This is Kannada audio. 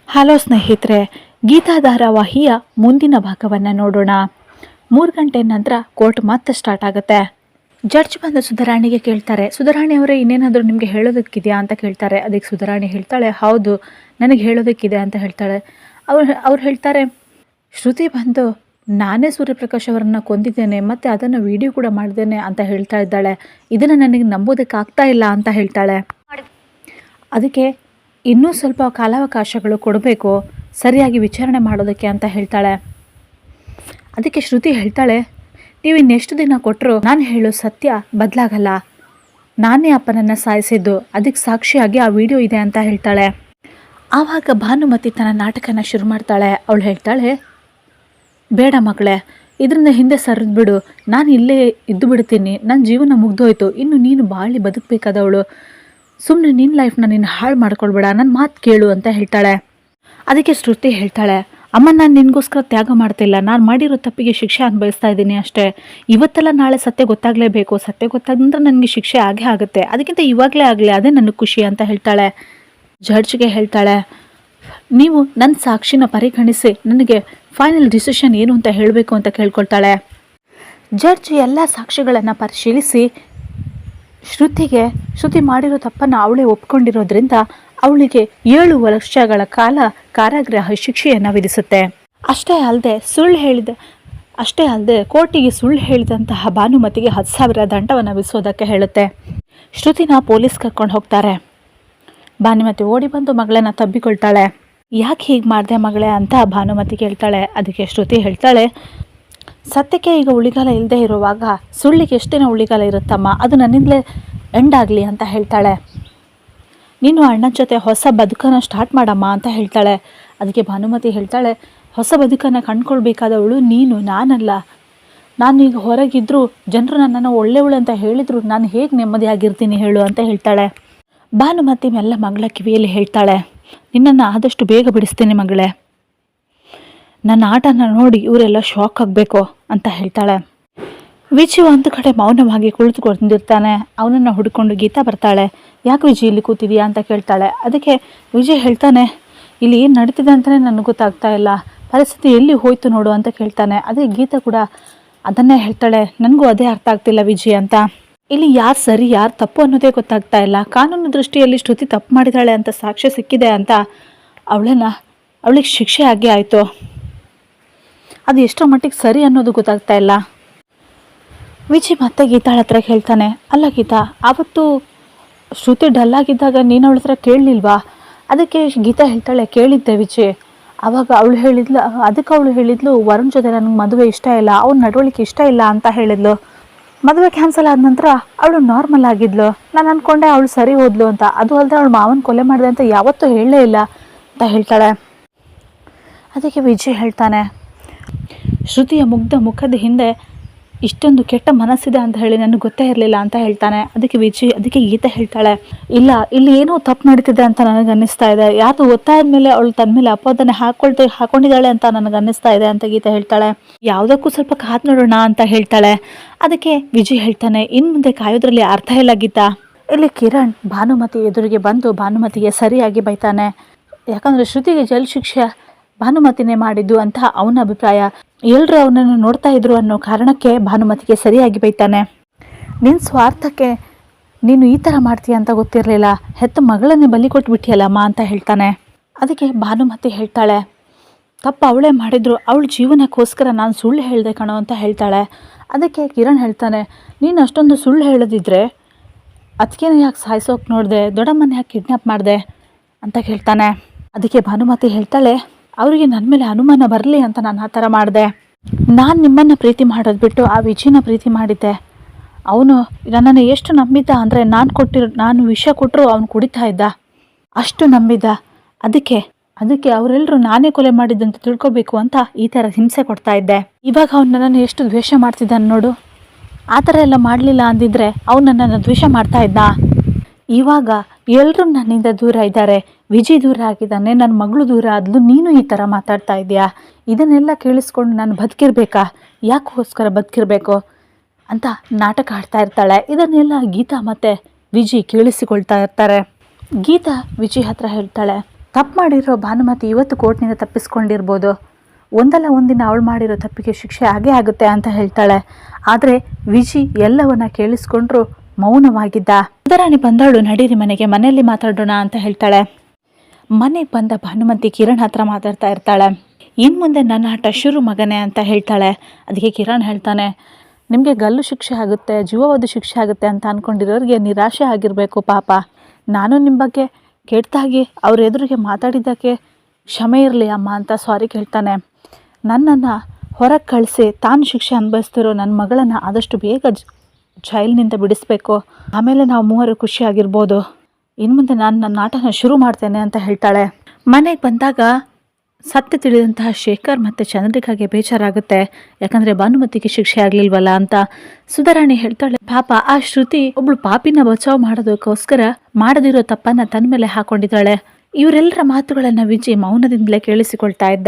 ಹಲೋ ಸ್ನೇಹಿತರೆ, ಗೀತಾ ಧಾರಾವಾಹಿಯ ಮುಂದಿನ ಭಾಗವನ್ನು ನೋಡೋಣ. 3 ಗಂಟೆ ನಂತರ ಕೋರ್ಟ್ ಮತ್ತೆ ಸ್ಟಾರ್ಟ್ ಆಗುತ್ತೆ. ಜಡ್ಜ್ ಬಂದು ಸುಧಾರಾಣಿಗೆ ಕೇಳ್ತಾರೆ, ಸುಧಾರಾಣಿ ಅವರೇ ಇನ್ನೇನಾದರೂ ನಿಮಗೆ ಹೇಳೋದಕ್ಕಿದೆಯಾ ಅಂತ ಕೇಳ್ತಾರೆ. ಅದಕ್ಕೆ ಸುಧಾರಾಣಿ ಹೇಳ್ತಾಳೆ, ಹೌದು ನನಗೆ ಹೇಳೋದಕ್ಕಿದೆ ಅಂತ ಹೇಳ್ತಾಳೆ. ಅವ್ರು ಹೇಳ್ತಾರೆ, ಶ್ರುತಿ ಬಂದು ನಾನೇ ಸೂರ್ಯಪ್ರಕಾಶ್ ಅವರನ್ನು ಕೊಂದಿದ್ದೇನೆ ಮತ್ತು ಅದನ್ನು ವಿಡಿಯೋ ಕೂಡ ಮಾಡಿದ್ದೇನೆ ಅಂತ ಹೇಳ್ತಾ ಇದ್ದಾಳೆ. ಇದನ್ನು ನನಗೆ ನಂಬೋದಕ್ಕಾಗ್ತಾ ಇಲ್ಲ ಅಂತ ಹೇಳ್ತಾಳೆ. ಅದಕ್ಕೆ ಇನ್ನೂ ಸ್ವಲ್ಪ ಕಾಲಾವಕಾಶಗಳು ಕೊಡಬೇಕು ಸರಿಯಾಗಿ ವಿಚಾರಣೆ ಮಾಡೋದಕ್ಕೆ ಅಂತ ಹೇಳ್ತಾಳೆ. ಅದಕ್ಕೆ ಶ್ರುತಿ ಹೇಳ್ತಾಳೆ, ನೀವು ಇನ್ನೆಷ್ಟು ದಿನ ಕೊಟ್ಟರು ನಾನು ಹೇಳೋ ಸತ್ಯ ಬದಲಾಗಲ್ಲ. ನಾನೇ ಅಪ್ಪನನ್ನು ಸಾಯಿಸಿದ್ದು, ಅದಕ್ಕೆ ಸಾಕ್ಷಿಯಾಗಿ ಆ ವಿಡಿಯೋ ಇದೆ ಅಂತ ಹೇಳ್ತಾಳೆ. ಆವಾಗ ಭಾನುಮತಿ ತನ್ನ ನಾಟಕನ ಶುರು ಮಾಡ್ತಾಳೆ. ಅವಳು ಹೇಳ್ತಾಳೆ, ಬೇಡ ಮಗಳೇ, ಇದರಿಂದ ಹಿಂದೆ ಸರಿದು ಬಿಡು, ನಾನು ಇಲ್ಲೇ ಇದ್ದು ಬಿಡ್ತೀನಿ, ನನ್ನ ಜೀವನ ಮುಗ್ದೋಯ್ತು, ಇನ್ನು ನೀನು ಬಾಳಿ ಬದುಕಬೇಕಾದವಳು, ಸುಮ್ಮನೆ ನಿನ್ನ ಲೈಫ್ನ ನೀನು ಹಾಳು ಮಾಡ್ಕೊಳ್ಬೇಡ, ನನ್ನ ಮಾತು ಕೇಳು ಅಂತ ಹೇಳ್ತಾಳೆ. ಅದಕ್ಕೆ ಶ್ರುತಿ ಹೇಳ್ತಾಳೆ, ಅಮ್ಮ ನಾನು ನಿನಗೋಸ್ಕರ ತ್ಯಾಗ ಮಾಡ್ತಿಲ್ಲ, ನಾನು ಮಾಡಿರೋ ತಪ್ಪಿಗೆ ಶಿಕ್ಷೆ ಅನುಭವಿಸ್ತಾ ಇದ್ದೀನಿ ಅಷ್ಟೇ. ಇವತ್ತೆಲ್ಲ ನಾಳೆ ಸತ್ಯ ಗೊತ್ತಾಗಲೇಬೇಕು, ಸತ್ಯ ಗೊತ್ತಾದ್ರೆ ನನಗೆ ಶಿಕ್ಷೆ ಆಗೇ ಆಗುತ್ತೆ, ಅದಕ್ಕಿಂತ ಇವಾಗಲೇ ಆಗಲಿ, ಅದೇ ನನಗೆ ಖುಷಿ ಅಂತ ಹೇಳ್ತಾಳೆ. ಜಡ್ಜ್ಗೆ ಹೇಳ್ತಾಳೆ, ನೀವು ನನ್ನ ಸಾಕ್ಷಿನ ಪರಿಗಣಿಸಿ ನನಗೆ ಫೈನಲ್ ಡಿಸಿಷನ್ ಏನು ಅಂತ ಹೇಳಬೇಕು ಅಂತ ಕೇಳ್ಕೊಳ್ತಾಳೆ. ಜಡ್ಜ್ ಎಲ್ಲ ಸಾಕ್ಷಿಗಳನ್ನು ಪರಿಶೀಲಿಸಿ ಶ್ರುತಿ ಮಾಡಿರೋ ತಪ್ಪನ್ನು ಅವಳೇ ಒಪ್ಕೊಂಡಿರೋದ್ರಿಂದ ಅವಳಿಗೆ 7 ವರ್ಷಗಳ ಕಾಲ ಕಾರಾಗೃಹ ಶಿಕ್ಷೆಯನ್ನು ವಿಧಿಸುತ್ತೆ. ಅಷ್ಟೇ ಅಲ್ಲದೆ ಕೋರ್ಟಿಗೆ ಸುಳ್ಳು ಹೇಳಿದಂತಹ ಭಾನುಮತಿಗೆ 10,000 ದಂಡವನ್ನು ವಿಧಿಸೋದಕ್ಕೆ ಹೇಳುತ್ತೆ. ಶ್ರುತಿನ ಪೊಲೀಸ್ ಕರ್ಕೊಂಡು ಹೋಗ್ತಾರೆ. ಭಾನುಮತಿ ಓಡಿ ಬಂದು ಮಗಳನ್ನ ತಬ್ಬಿಕೊಳ್ತಾಳೆ. ಯಾಕೆ ಹೀಗೆ ಮಾಡಿದೆ ಮಗಳೇ ಅಂತ ಭಾನುಮತಿ ಕೇಳ್ತಾಳೆ. ಅದಕ್ಕೆ ಶ್ರುತಿ ಹೇಳ್ತಾಳೆ, ಸತ್ಯಕ್ಕೆ ಈಗ ಉಳಿಗಾಲ ಇಲ್ಲದೆ ಇರುವಾಗ ಸುಳ್ಳಿಗೆ ಎಷ್ಟು ದಿನ ಉಳಿಗಾಲ ಇರುತ್ತಮ್ಮ, ಅದು ನನ್ನಿಂದಲೇ ಎಂಡ್ ಆಗಲಿ ಅಂತ ಹೇಳ್ತಾಳೆ. ನೀನು ಅಣ್ಣನ ಜೊತೆ ಹೊಸ ಬದುಕನ್ನು ಸ್ಟಾರ್ಟ್ ಮಾಡಮ್ಮ ಅಂತ ಹೇಳ್ತಾಳೆ. ಅದಕ್ಕೆ ಭಾನುಮತಿ ಹೇಳ್ತಾಳೆ, ಹೊಸ ಬದುಕನ್ನು ಕಂಡುಕೊಳ್ಬೇಕಾದವಳು ನೀನು, ನಾನಲ್ಲ. ನಾನು ಈಗ ಹೊರಗಿದ್ರೂ ಜನರು ನನ್ನನ್ನು ಒಳ್ಳೆಯವಳು ಅಂತ ಹೇಳಿದ್ರು ನಾನು ಹೇಗೆ ನೆಮ್ಮದಿಯಾಗಿರ್ತೀನಿ ಹೇಳು ಅಂತ ಹೇಳ್ತಾಳೆ. ಭಾನುಮತಿ ಮೆಲ್ಲ ಮಗಳ ಕಿವಿಯಲ್ಲಿ ಹೇಳ್ತಾಳೆ, ನಿನ್ನನ್ನು ಆದಷ್ಟು ಬೇಗ ಬಿಡಿಸ್ತೀನಿ ಮಗಳೇ, ನನ್ನ ಆಟನ ನೋಡಿ ಇವರೆಲ್ಲ ಶಾಕ್ ಆಗಬೇಕು ಅಂತ ಹೇಳ್ತಾಳೆ. ವಿಜಿ ಒಂದು ಕಡೆ ಮೌನವಾಗಿ ಕುಳಿತುಕೊಂಡಿರ್ತಾನೆ. ಅವನನ್ನು ಹುಡ್ಕೊಂಡು ಗೀತಾ ಬರ್ತಾಳೆ. ಯಾಕೆ ವಿಜಿ ಇಲ್ಲಿ ಕೂತಿದೀಯಾ ಅಂತ ಕೇಳ್ತಾಳೆ. ಅದಕ್ಕೆ ವಿಜಯ್ ಹೇಳ್ತಾನೆ, ಇಲ್ಲಿ ಏನು ನಡೀತಿದೆ ಅಂತಲೇ ನನಗೆ ಗೊತ್ತಾಗ್ತಾ ಇಲ್ಲ, ಪರಿಸ್ಥಿತಿ ಎಲ್ಲಿ ಹೋಯ್ತು ನೋಡು ಅಂತ ಕೇಳ್ತಾನೆ. ಅದೇ ಗೀತಾ ಕೂಡ ಅದನ್ನೇ ಹೇಳ್ತಾಳೆ, ನನಗೂ ಅದೇ ಅರ್ಥ ಆಗ್ತಿಲ್ಲ ವಿಜಯ್ ಅಂತ. ಇಲ್ಲಿ ಯಾರು ಸರಿ ಯಾರು ತಪ್ಪು ಅನ್ನೋದೇ ಗೊತ್ತಾಗ್ತಾ ಇಲ್ಲ. ಕಾನೂನು ದೃಷ್ಟಿಯಲ್ಲಿ ಶ್ರುತಿ ತಪ್ಪು ಮಾಡಿದಾಳೆ ಅಂತ ಸಾಕ್ಷ್ಯ ಸಿಕ್ಕಿದೆ ಅಂತ ಅವಳಿಗೆ ಶಿಕ್ಷೆ ಆಗೇ ಆಯಿತು, ಅದು ಎಷ್ಟರ ಮಟ್ಟಿಗೆ ಸರಿ ಅನ್ನೋದು ಗೊತ್ತಾಗ್ತಾ ಇಲ್ಲ. ವಿಜಯ್ ಮತ್ತೆ ಗೀತಾಳ ಹತ್ರ ಹೇಳ್ತಾನೆ, ಅಲ್ಲ ಗೀತಾ, ಆವತ್ತು ಶ್ರುತಿ ಡಲ್ಲಾಗಿದ್ದಾಗ ನೀನು ಅವಳ ಹತ್ರ ಕೇಳಲಿಲ್ವಾ? ಅದಕ್ಕೆ ಗೀತಾ ಹೇಳ್ತಾಳೆ, ಕೇಳಿದ್ದೆ ವಿಜಯ್. ಆವಾಗ ಅವಳು ಹೇಳಿದ್ಲು ವರುಣ್ ಜೊತೆ ನನಗೆ ಮದುವೆ ಇಷ್ಟ ಇಲ್ಲ, ಅವ್ನ ನಡವಳಿಕೆ ಇಷ್ಟ ಇಲ್ಲ ಅಂತ ಹೇಳಿದ್ಲು. ಮದುವೆ ಕ್ಯಾನ್ಸಲ್ ಆದ ನಂತರ ಅವಳು ನಾರ್ಮಲ್ ಆಗಿದ್ಲು. ನಾನು ಅಂದ್ಕೊಂಡೆ ಅವಳು ಸರಿ ಹೋದ್ಲು ಅಂತ. ಅದು ಅಲ್ಲದೆ ಅವಳು ಮಾವನ ಕೊಲೆ ಮಾಡಿದೆ ಅಂತ ಯಾವತ್ತೂ ಹೇಳಲೇ ಇಲ್ಲ ಅಂತ ಹೇಳ್ತಾಳೆ. ಅದಕ್ಕೆ ವಿಜಯ್ ಹೇಳ್ತಾನೆ, ಶ್ರುತಿಯ ಮುಗ್ಧ ಮುಖದ ಹಿಂದೆ ಇಷ್ಟೊಂದು ಕೆಟ್ಟ ಮನಸ್ಸಿದೆ ಅಂತ ಹೇಳಿ ನನಗೆ ಗೊತ್ತೇ ಇರಲಿಲ್ಲ ಅಂತ ಹೇಳ್ತಾನೆ. ಅದಕ್ಕೆ ಗೀತೆ ಹೇಳ್ತಾಳೆ, ಇಲ್ಲ ಇಲ್ಲಿ ಏನೋ ತಪ್ಪು ನಡೀತಿದೆ ಅಂತ ನನಗೆ ಅನ್ನಿಸ್ತಾ ಇದೆ, ಯಾರು ಒತ್ತಾಯದ ಮೇಲೆ ಅವಳು ತನ್ನ ಮೇಲೆ ಅಪವಾದನೆ ಹಾಕೊಂಡಿದ್ದಾಳೆ ಅಂತ ನನಗೆ ಅನ್ನಿಸ್ತಾ ಇದೆ ಅಂತ ಗೀತೆ ಹೇಳ್ತಾಳೆ. ಯಾವುದಕ್ಕೂ ಸ್ವಲ್ಪ ಕಾದು ನೋಡೋಣ ಅಂತ ಹೇಳ್ತಾಳೆ. ಅದಕ್ಕೆ ವಿಜಯ್ ಹೇಳ್ತಾನೆ, ಇನ್ನು ಮುಂದೆ ಕಾಯೋದ್ರಲ್ಲಿ ಅರ್ಥ ಇಲ್ಲ ಗೀತಾ. ಇಲ್ಲಿ ಕಿರಣ್ ಭಾನುಮತಿ ಎದುರಿಗೆ ಬಂದು ಭಾನುಮತಿಗೆ ಸರಿಯಾಗಿ ಬೈತಾನೆ. ಯಾಕಂದರೆ ಶ್ರುತಿಗೆ ಜೈಲು ಶಿಕ್ಷೆ ಭಾನುಮತಿನೇ ಮಾಡಿದ್ದು ಅಂತ ಅವನ ಅಭಿಪ್ರಾಯ. ಎಲ್ಲರೂ ಅವನನ್ನು ನೋಡ್ತಾ ಇದ್ರು ಅನ್ನೋ ಕಾರಣಕ್ಕೆ ಭಾನುಮತಿಗೆ ಸರಿಯಾಗಿ ಬೈತಾನೆ. ನಿನ್ನ ಸ್ವಾರ್ಥಕ್ಕೆ ನೀನು ಈ ಥರ ಮಾಡ್ತೀಯ ಅಂತ ಗೊತ್ತಿರಲಿಲ್ಲ, ಹೆತ್ತ ಮಗಳನ್ನೇ ಬಲಿ ಕೊಟ್ಬಿಟ್ಟಿಯಲ್ಲಮ್ಮ ಅಂತ ಹೇಳ್ತಾನೆ. ಅದಕ್ಕೆ ಭಾನುಮತಿ ಹೇಳ್ತಾಳೆ, ತಪ್ಪು ಅವಳೇ ಮಾಡಿದ್ರು, ಅವಳ ಜೀವನಕ್ಕೋಸ್ಕರ ನಾನು ಸುಳ್ಳು ಹೇಳಿದೆ ಕಣೋ ಅಂತ ಹೇಳ್ತಾಳೆ. ಅದಕ್ಕೆ ಕಿರಣ್ ಹೇಳ್ತಾನೆ, ನೀನು ಅಷ್ಟೊಂದು ಸುಳ್ಳು ಹೇಳೋದಿದ್ರೆ ಅದಕ್ಕೇನೆ ಯಾಕೆ ಸಾಯಿಸೋಕೆ ನೋಡಿದೆ, ದೊಡ್ಡಮ್ಮನ ಯಾಕೆ ಕಿಡ್ನಾಪ್ ಮಾಡಿದೆ ಅಂತ ಹೇಳ್ತಾನೆ. ಅದಕ್ಕೆ ಭಾನುಮತಿ ಹೇಳ್ತಾಳೆ, ಅವರಿಗೆ ನನ್ನ ಮೇಲೆ ಅನುಮಾನ ಬರಲಿ ಅಂತ ನಾನು ಆ ಥರ ಮಾಡಿದೆ. ನಾನು ನಿಮ್ಮನ್ನು ಪ್ರೀತಿ ಮಾಡೋದು ಬಿಟ್ಟು ಆ ವಿಜಿನ ಪ್ರೀತಿ ಮಾಡಿದ್ದೆ. ಅವನು ನನ್ನನ್ನು ಎಷ್ಟು ನಂಬಿದ್ದ ಅಂದರೆ ನಾನು ವಿಷ ಕೊಟ್ಟರು ಅವನು ಕುಡಿತಾ ಇದ್ದ, ಅಷ್ಟು ನಂಬಿದ್ದ. ಅದಕ್ಕೆ ಅವರೆಲ್ಲರೂ ನಾನೇ ಕೊಲೆ ಮಾಡಿದ್ದಂತ ತಿಳ್ಕೊಬೇಕು ಅಂತ ಈ ಥರ ಹಿಂಸೆ ಕೊಡ್ತಾ ಇದ್ದೆ. ಇವಾಗ ಅವ್ನು ನನ್ನನ್ನು ಎಷ್ಟು ದ್ವೇಷ ಮಾಡ್ತಿದ್ದಾನೆ ನೋಡು. ಆ ಥರ ಎಲ್ಲ ಮಾಡಲಿಲ್ಲ ಅಂದಿದ್ರೆ ಅವನು ನನ್ನನ್ನು ದ್ವೇಷ ಮಾಡ್ತಾ ಇದ್ದ. ಇವಾಗ ಎಲ್ಲರೂ ನನ್ನಿಂದ ದೂರ ಇದ್ದಾರೆ, ವಿಜಯ್ ದೂರ ಆಗಿದ್ದಾನೆ, ನನ್ನ ಮಗಳು ದೂರ ಆದ್ಲು, ನೀನು ಈ ಥರ ಮಾತಾಡ್ತಾ ಇದೆಯಾ? ಇದನ್ನೆಲ್ಲ ಕೇಳಿಸ್ಕೊಂಡು ನಾನು ಬದುಕಿರ್ಬೇಕಾ? ಯಾಕೋಸ್ಕರ ಬದುಕಿರ್ಬೇಕು ಅಂತ ನಾಟಕ ಆಡ್ತಾ ಇರ್ತಾಳೆ. ಇದನ್ನೆಲ್ಲ ಗೀತಾ ಮತ್ತು ವಿಜಯ್ ಕೇಳಿಸಿಕೊಳ್ತಾ ಇರ್ತಾರೆ. ಗೀತಾ ವಿಜಯ್ ಹತ್ರ ಹೇಳ್ತಾಳೆ, ತಪ್ಪು ಮಾಡಿರೋ ಭಾನುಮತಿ ಇವತ್ತು ಕೋರ್ಟ್ನಿಂದ ತಪ್ಪಿಸ್ಕೊಂಡಿರ್ಬೋದು, ಒಂದಲ್ಲ ಒಂದಿನ ಅವಳು ಮಾಡಿರೋ ತಪ್ಪಿಗೆ ಶಿಕ್ಷೆ ಆಗೇ ಆಗುತ್ತೆ ಅಂತ ಹೇಳ್ತಾಳೆ. ಆದರೆ ವಿಜಿ ಎಲ್ಲವನ್ನ ಕೇಳಿಸ್ಕೊಂಡ್ರು ಮೌನವಾಗಿದ್ದ. ಸುಧಾರಾಣಿ ಬಂದವಳು, ನಡೀರಿ ಮನೆಯಲ್ಲಿ ಮಾತಾಡೋಣ ಅಂತ ಹೇಳ್ತಾಳೆ. ಮನೆಗೆ ಬಂದ ಭಾನುಮತಿ ಕಿರಣ್ ಹತ್ರ ಮಾತಾಡ್ತಾ ಇರ್ತಾಳೆ. ಇನ್ನು ಮುಂದೆ ನನ್ನ ಆಟ ಶುರು ಮಗನೇ ಅಂತ ಹೇಳ್ತಾಳೆ. ಅದಕ್ಕೆ ಕಿರಣ್ ಹೇಳ್ತಾನೆ, ನಿಮಗೆ ಗಲ್ಲು ಶಿಕ್ಷೆ ಆಗುತ್ತೆ, ಜೀವಾವಧಿ ಶಿಕ್ಷೆ ಆಗುತ್ತೆ ಅಂತ ಅಂದ್ಕೊಂಡಿರೋರಿಗೆ ನಿರಾಶೆ ಆಗಿರಬೇಕು ಪಾಪ. ನಾನು ನಿಮ್ಮ ಬಗ್ಗೆ ಕೆಟ್ಟದಾಗಿ ಅವ್ರ ಎದುರಿಗೆ ಮಾತಾಡಿದ್ದಕ್ಕೆ ಕ್ಷಮೆ ಇರಲಿ ಅಮ್ಮ ಅಂತ ಸಾರಿ ಕೇಳ್ತಾನೆ. ನನ್ನನ್ನು ಹೊರಗೆ ಕಳಿಸಿ ತಾನು ಶಿಕ್ಷೆ ಅನುಭವಿಸ್ತಿರೋ ನನ್ನ ಮಗಳನ್ನು ಆದಷ್ಟು ಬೇಗ ಜೈಲಿನಿಂದ ಬಿಡಿಸ್ಬೇಕು. ಆಮೇಲೆ ನಾವು ಮೂವರು ಖುಷಿಯಾಗಿರ್ಬೋದು. ಇನ್ನು ಮುಂದೆ ನಾನು ನನ್ನ ಆಟನ ಶುರು ಮಾಡ್ತೇನೆ ಅಂತ ಹೇಳ್ತಾಳೆ. ಮನೆಗೆ ಬಂದಾಗ ಸತ್ಯ ತಿಳಿದಂತಹ ಶೇಖರ್ ಮತ್ತು ಚಂದ್ರಿಕಾಗೆ ಬೇಜಾರಾಗುತ್ತೆ. ಯಾಕಂದರೆ ಭಾನುಮತಿಗೆ ಶಿಕ್ಷೆ ಆಗಲಿಲ್ವಲ್ಲ ಅಂತ. ಸುಧಾರಾಣಿ ಹೇಳ್ತಾಳೆ, ಪಾಪ ಆ ಶ್ರುತಿ ಒಬ್ಳು ಪಾಪಿನ ಬಚಾವ್ ಮಾಡೋದಕ್ಕೋಸ್ಕರ ಮಾಡದಿರೋ ತಪ್ಪನ್ನು ತನ್ನ ಮೇಲೆ ಹಾಕೊಂಡಿದ್ದಾಳೆ. ಇವರೆಲ್ಲರ ಮಾತುಗಳನ್ನು ವಿಜಯ್ ಮೌನದಿಂದಲೇ ಕೇಳಿಸಿಕೊಳ್ತಾ ಇದ್ದ.